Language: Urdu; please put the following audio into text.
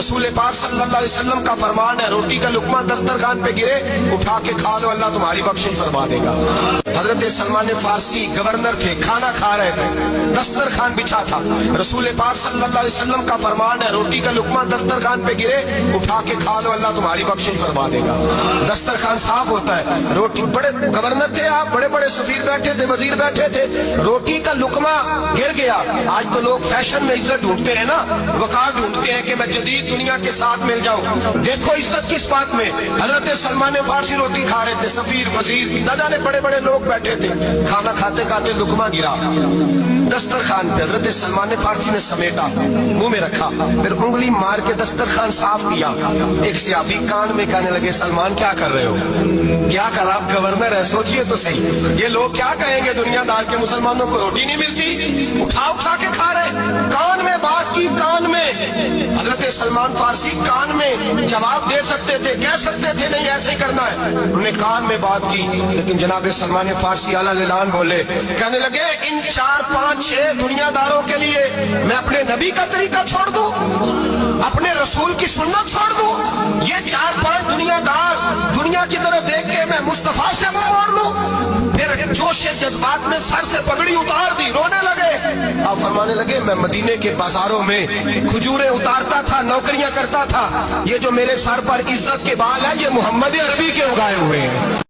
رسول پاک صلی اللہ علیہ وسلم کا فرمان ہے، روٹی کا لقمہ دسترخوان پہ گرے اٹھا کے کھا لو، اللہ تمہاری بخشش فرما دے گا۔ حضرت سلمان فارسی گورنر تھے، کھانا کھا رہے تھے، دسترخوان بچھا تھا، رسول پاک صلی اللہ علیہ وسلم کا فرمان ہے، روٹی کا لقمہ دسترخوان پہ گرے اٹھا کے کھا لو، اللہ تمہاری بخشش فرما دے گا۔ دسترخوان صاف ہوتا ہے، روٹی بڑے گورنر تھے آپ، بڑے بڑے سفیر بیٹھے تھے، وزیر بیٹھے تھے، روٹی کا لقمہ گر گیا۔ آج تو لوگ فیشن میں عزت ڈھونڈتے ہیں نا، وقار ڈھونڈتے ہیں کہ میں جدید دنیا کے ساتھ مل جاؤں۔ دیکھو عزت کس بات میں، حضرت سلمان فارسی روٹی کھا رہے تھے، سفیر وزیر نہ جانے بڑے بڑے لوگ بیٹھے تھے، کھانا کھاتے کھاتے لقمہ گرا دسترخوان پہ، حضرت سلمان فارسی نے سمیٹا، منہ میں رکھا، پھر انگلی مار کے دسترخوان صاف کیا۔ ایک صحابی کان میں کہنے لگے، سلمان کیا کر رہے ہو، کیا کر، آپ گورنر ہے، سوچئے تو صحیح، یہ لوگ کیا کہیں گے دنیا دار کے، مسلمانوں کو روٹی نہیں ملتی، اٹھا اٹھا کے کھا رہے۔ کان میں بات کی، کان میں، حضرت سلمان فارسی کان میں جواب دے سکتے تھے، کہہ سکتے تھے نہیں ایسے ہی کرنا ہے، انہوں نے کان میں بات کی، لیکن جناب سلمان فارسی اعلیٰ اعلان بولے، کہنے لگے ان 4 5 6 دنیا داروں کے لیے میں اپنے نبی کا طریقہ چھوڑ دوں، اپنے رسول کی سنت چھوڑ دوں، یہ 4 5 دنیا دار دنیا کی طرف دیکھ کے میں مصطفیٰ سے منہ موڑ لوں۔ پھر جوش جذبات میں سر سے پگڑی اتار دی، رونے لگے۔ آپ فرمانے لگے، میں مدینے کے بازاروں میں کھجوریں اتارتا تھا، نوکریاں کرتا تھا، یہ جو میرے سر پر عزت کے بال ہیں یہ محمد عربی کے اگائے ہوئے ہیں۔